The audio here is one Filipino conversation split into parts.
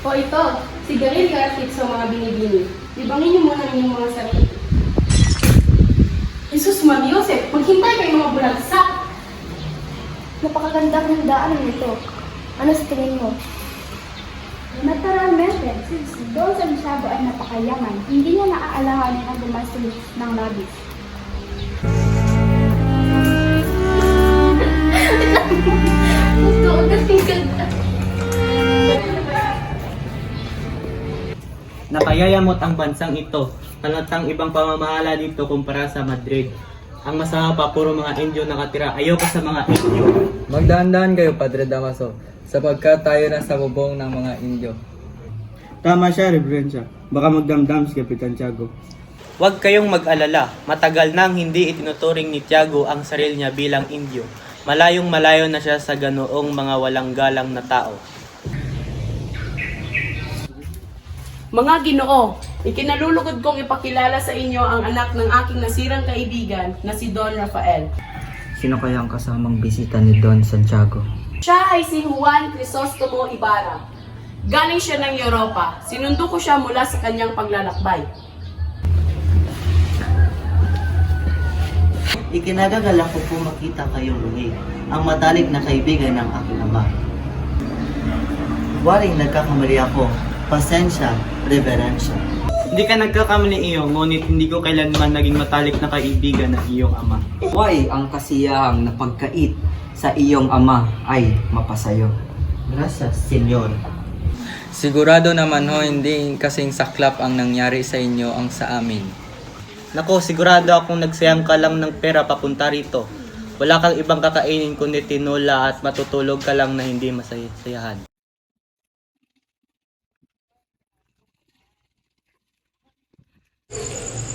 O ito, sigarilyo at tips sa mga binibini. Libangin niyo muna ang inyong mga sarili. Jesus Mariosep, maghintay kayo mga bulagsak! Napakagandang handaan nito. Ano sa tingin mo? Naturalmente, since Don Santiago ay napakayaman, hindi niya naaalahanin ang gumastos ng labis. Gusto ko kasing ganda. Napayayamot ang bansang ito. Halatang ibang pamamahala dito kumpara sa Madrid. Ang masama pa, puro mga Indio nakatira. Ayoko sa mga Indio. Magdahan-dahan kayo, Padre Damaso, sapagkat tayo na sa bubong ng mga Indio. Tama siya, Reverensya. Baka magdamdam si Kapitan Tiago. Huwag kayong mag-alala. Matagal nang hindi itinuturing ni Tiago ang sarili niya bilang Indio. Malayong malayo na siya sa ganoong mga walang galang na tao. Mga Ginoo, ikinalulugod kong ipakilala sa inyo ang anak ng aking nasirang kaibigan na si Don Rafael. Sino kaya ang kasamang bisita ni Don Santiago? Siya ay si Juan Crisostomo Ibarra. Galing siya ng Europa. Sinundo ko siya mula sa kanyang paglalakbay. Ikinagagalak ko po makita kayong muli, ang matalik na kaibigan ng aking ama. Waring nagkakamali ako. Pasensya, reverensya. Hindi ka nagkakamali iyo, ngunit hindi ko kailanman naging matalik na kaibigan ng iyong ama. Why ang kasiyahang na pagkait sa iyong ama ay mapasayo? Gracias, Senyor. Sigurado naman ho, hindi kasing saklap ang nangyari sa inyo ang sa amin. Nako, sigurado akong nagsayang ka lang ng pera papunta rito. Wala kang ibang kakainin kundi tinola at matutulog ka lang na hindi masayahan.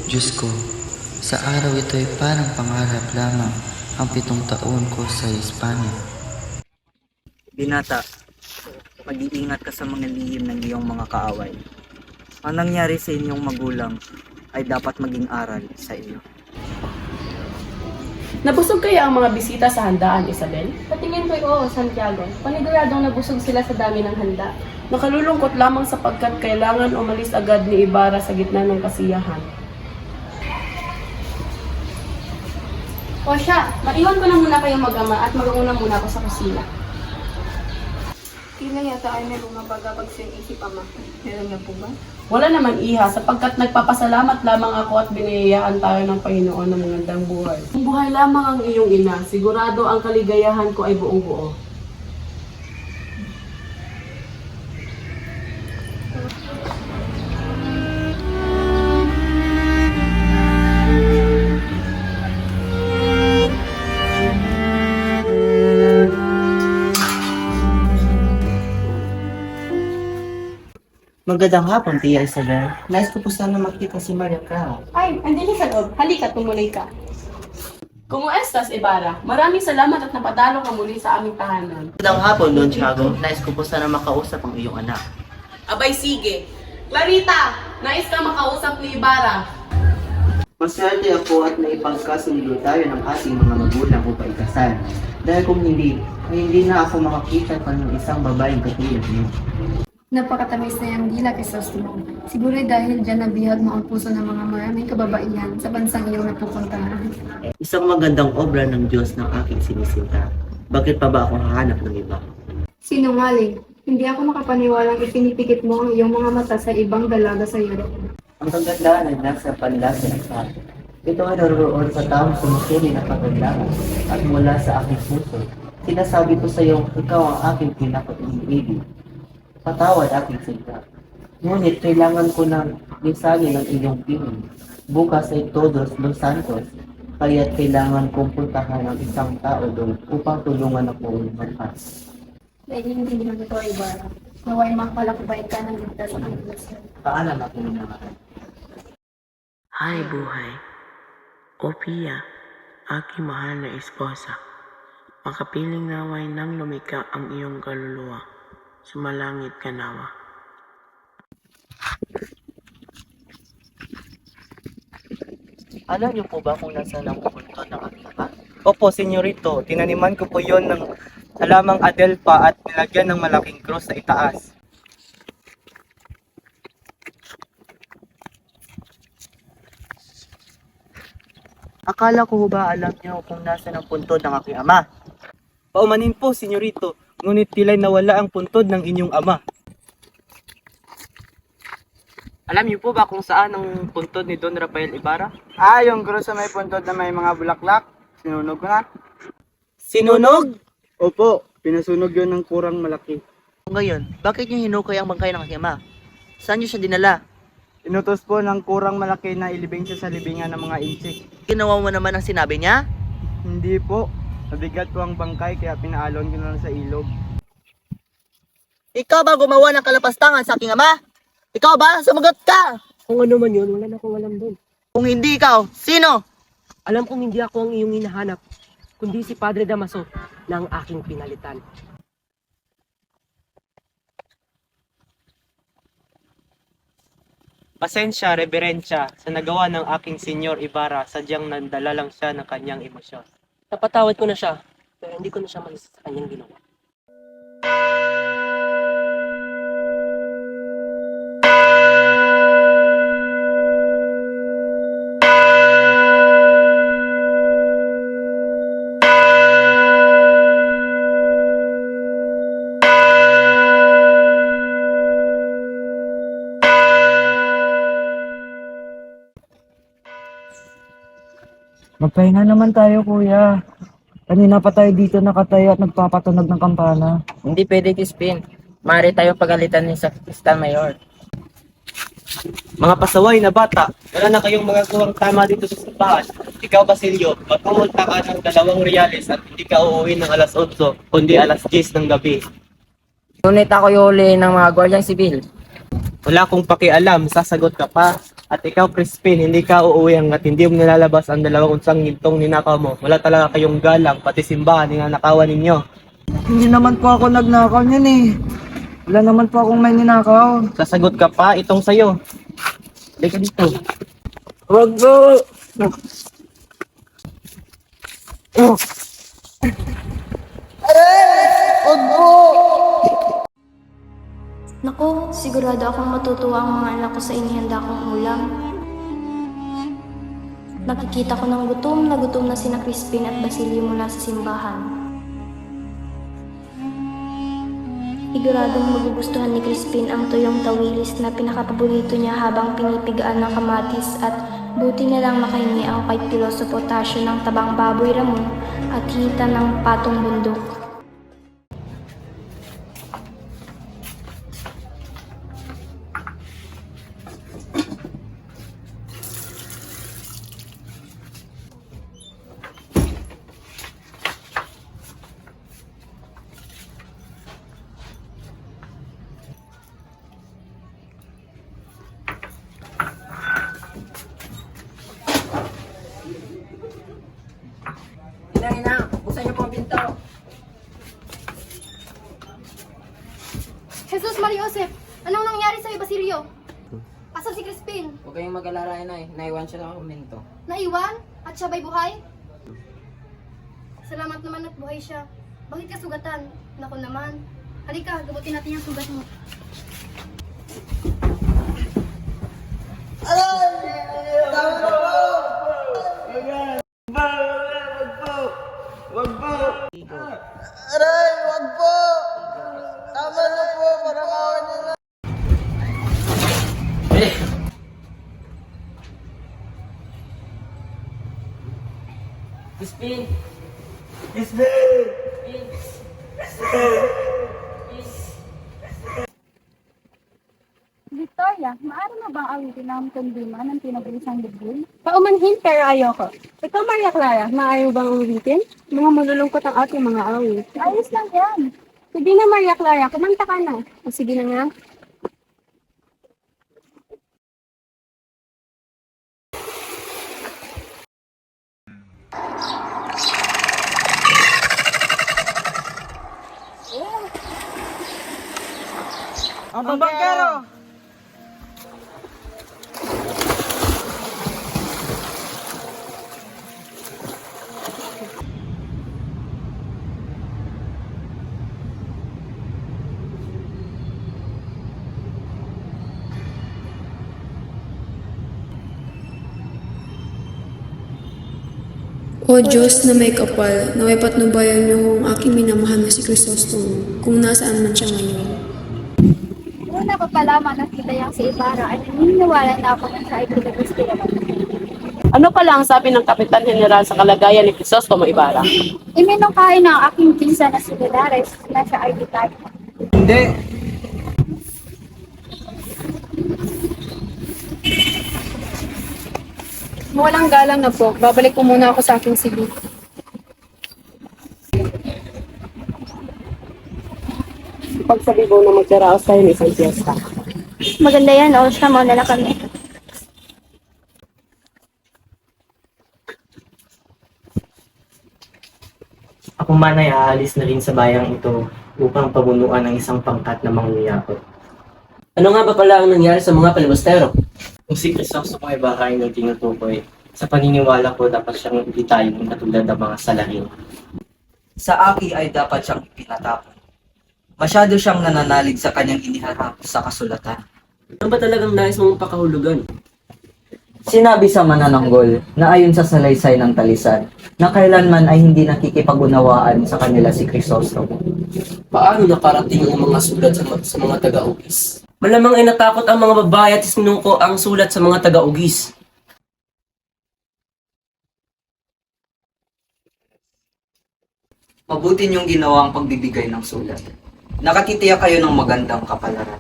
Diyos ko, sa araw ito ay parang pangarap lamang ang 7 taon ko sa Espanya. Binata, mag-iingat ka sa mga lihim ng iyong mga kaaway. Ang nangyari sa inyong magulang ay dapat maging aral sa iyo. Nabusog kaya ang mga bisita sa handaan, Isabel? Sa tingin ko'y oo, Santiago. Paniguradong nabusog sila sa dami ng handa. Nakalulungkot lamang sapagkat kailangan umalis agad ni Ibarra sa gitna ng kasiyahan. O siya, maiwan ko na muna kayong mag-ama at mag-uuna muna ako sa kusina. Kailan yata ay may bumabagabag sa isip, ama. Meron nga po ba? Wala naman iha sapagkat nagpapasalamat lamang ako at biniyayaan tayo ng Panginoon ng magandang buhay. Kung buhay lamang ang iyong ina, sigurado ang kaligayahan ko ay buong buo. Magandang hapon, Tia Isabel. Nais ko po sana makita si Maria Clara. Ay, andili sa loob. Halika, tumuloy ka. Kung estas, Ibarra, maraming salamat at napadalo ka muli sa aming tahanan. Magandang hapon, Don Tiago. Nais ko po sana makausap ang iyong anak. Abay, sige. Clarita, nais ka makausap ni Ibarra. Maswerte ako at naipagkasundo tayo ng ating mga magulang upang ikasal. Dahil kung hindi, ay hindi na ako makakita pa ng isang babaeng katulad niyo. Napakatamis na yung dila kay Sostimo. Siguro dahil dyan nabihag mo ang puso ng mga maraming kababaihan sa bansang iyong napupuntahan. Isang magandang obra ng Diyos ng aking sinisinta. Bakit pa ba ako hahanap ng iba? Sinungaling. Hindi ako makapaniwalang ipinipikit mo ang iyong mga mata sa ibang dalaga sa Europe. Ang kagandahan ay nasa panlasa ng tao. Ito ay naroon sa taong sumusuri ng kagandahan at mula sa aking puso. Sinasabi ko sa iyo, ikaw ang aking pinaka-ibig. Patawad aking sinta. Ngunit kailangan ko ng mensahe ng iyong piling. Bukas ay Todos los Santos, kaya't kailangan kong puntahan ang isang tao doon upang tulungan ako magpas. Dahil hindi mo ito ay Ibarra. Naway makapalakbay ka ng ligtas sa Diyos. Paalam ako ng naman. Hay buhay, o Pia, aking mahal na esposa, makapiling naway nang lumika ang iyong kaluluwa, sumalangit ka nawa. Alam niyo po ba kung nasaan ang kulto ng aking ama? Opo, senyorito, tinaniman ko po yon ng halamang adelpa at nilagyan ng malaking krus sa itaas. Akala ko ba alam niyo kung nasa ang puntod ng aking ama? Paumanin po, senyorito, ngunit tila'y nawala ang puntod ng inyong ama. Alam niyo po ba kung saan ang puntod ni Don Rafael Ibarra? Yung krus sa may puntod na may mga bulaklak. Sinunog ko na. Sinunog? Opo, pinasunog yun ng kurang malaki. Ngayon, bakit niyo hinukay ang bangkay ng aking ama? Saan niyo siya dinala? Inutos po ng kurang malaki na ilibing siya sa libingan ng mga insik. Ginawa mo naman ang sinabi niya? Hindi po. Mabigat po ang bangkay kaya pinaalon ko na lang sa ilog. Ikaw ba gumawa ng kalapastangan sa aking ama? Ikaw ba? Sumagot ka! Kung ano man yun, wala na akong alam doon. Kung hindi ikaw, sino? Alam kong hindi ako ang iyong hinahanap, kundi si Padre Damaso na ang aking pinalitan. Pasensya, reverensya, sa nagawa ng aking Senyor Ibarra, sadyang nandala lang siya ng kanyang emosyon. Napatawad ko na siya, pero hindi ko na siya malis sa kanyang ginawa. Magpahinga naman tayo, kuya. Kanina pa tayo dito nakatayo at nagpapatunog ng kampana. Hindi pwede, Crispin. Maaari tayo pagalitan ni Sakristan Mayor. Mga pasaway na bata, wala na kayong magagawang tama dito sa simbahan. Ikaw, Basilio, magpumunta ka ng 2 reales at hindi ka uuwi ng alas 8, kundi alas 10 ng gabi. Ngunit ako yuli ng mga gwardyang sibil. Wala akong pakialam, sasagot ka pa. At ikaw, Crispin, hindi ka uuwi hanggat hindi mo nilalabas ang 2 unsang gintong ninakaw mo. Wala talaga kayong galang, pati simbahan ninanakawan ninyo. Hindi naman po ako nagnakaw niyan eh. Wala naman po akong may ninakaw. Sasagot ka pa, itong sayo. Halika dito. Wag po! Naku, sigurado akong matutuwa ang mga anak ko sa inihanda kong ulam. Nakikita ko ng gutom na sina Crispin at Basilio mula sa simbahan. Siguradong magugustuhan ni Crispin ang tuyong tawilis na pinakapaborito niya habang pinipigaan ng kamatis at buti na lang makahingi ang kay Piloso Potasio ng tabang baboy ramon at hita ng patong bundok. Ina, buksan niyo po ang pinto. Jesus Maria Joseph, anong nangyari sa'yo, Basilio? Asan si Crispin? Huwag kayong mag-alala, Inay. Naiwan siya sa komento. Naiwan? At siya ba'y buhay? Salamat naman at buhay siya. Bakit ka sugatan? Naku naman. Halika, gamutin natin yung sugat mo. Crispin! Victoria, maaari mo bang awitin ang kandima ng pinabulisang dibdib? Paumanhin pero ayoko. Ikaw, Maria Clara, maaari mo bang awitin? Mga malulungkot ang ating mga awit. Ayos lang yan. Sige na, Maria Clara, kumanta ka na. O sige na nga. Ang bangkero! O Diyos na may kapal, naway patnubayan niyo kung aking minamahal na si Crisostomo, kung nasaan man siya ngayon. Una pa pala nakita niyang si Ibarra ay naniniwala na ako na siya ay pinag-istira. Ano pala ang sabi ng Kapitan General sa kalagayan ni Crisostomo Ibarra? Iminungkahi ng aking pinsa na si Dolores na siya ay detay. Hindi. Walang galang na po. Babalik ko muna ako sa aking silid. Pagsabi mo na magdaraos tayo ng isang piyesta. Maganda yan, o. Sama na lang kami. Ako man ay aalis na rin sa bayang ito upang pabunuan ng isang pangkat na mangyayakot. Ano nga ba pala ang nangyari sa mga palibustero? Kung si Crisostomo Ibarra ay nagtinutukoy, sa paniniwala ko dapat siyang ibitayin katulad ng mga salahin. Sa aki ay dapat siyang ipinatapon. Masyado siyang nananalig sa kanyang iniharap sa kasulatan. Ano ba talagang nais mong pakahulugan? Sinabi sa manananggol na ayon sa salaysay ng talisan na kailanman ay hindi nakikipag-unawaan sa kanila si Crisostomo. Paano nakarating ang mga sulat sa mga taga-ugis? Malamang ay natakot ang mga babae at isinuko ang sulat sa mga taga-ugis. Mabuti niyong ginawa ang pagbibigay ng sulat. Nakatitiyak kayo ng magandang kapalaran.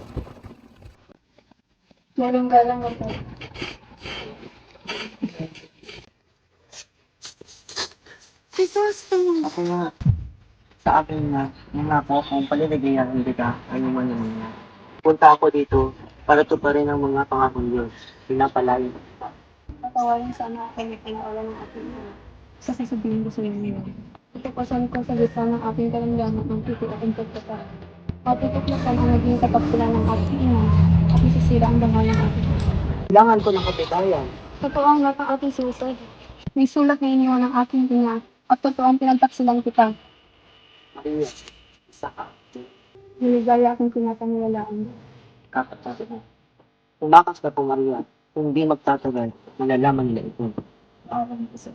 Walang galang na po. Ako nga, sa akin na, nangako kung paliligayan hindi ka, ano man naman niya. Punta ako dito para tuparin ang mga pangakong Diyos. Pinapalayo. Patawarin sana ako na pinakawalan ng aking ina. Sa sasabihin ko sa inyo. Itupasan ko sa gitna ng aking karamdaman ang titi at ang pagkata. Matutuklasan ang naging kapagpila ng aking ina at isisira ang bangal ng aking ina. Kailangan ko ng kapitayan. Totoo ang lahat ng aking sinusay. May sulat na iniwan ng aking ina at totoo ang pinagtaksilang kita. Maria, isa ka. Niligaya akong pinapaniwalaan. Kakatawa. Tumakas ka po, Maria. Kung di magtatagal, malalaman nila ito. Alam ko sa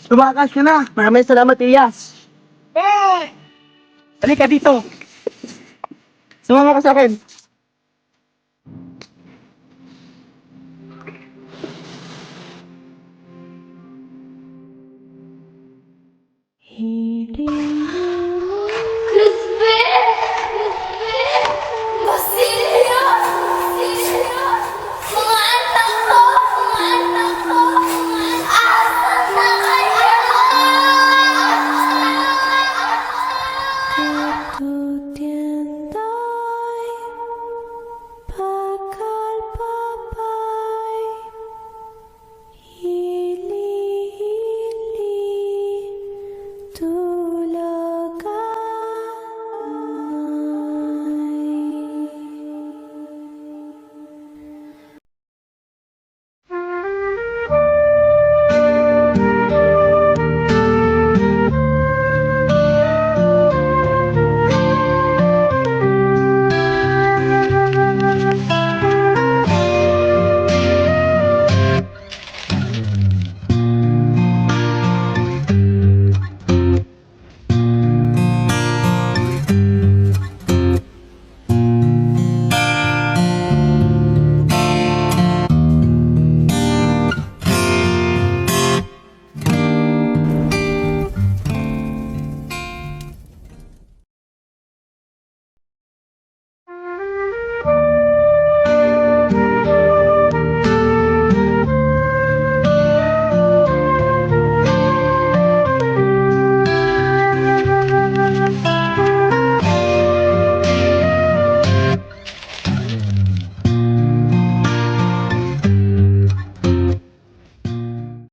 Tumakas ka na! Maraming salamat, Iyas! Hey! Halika dito! Sumama ka sa akin! Hindi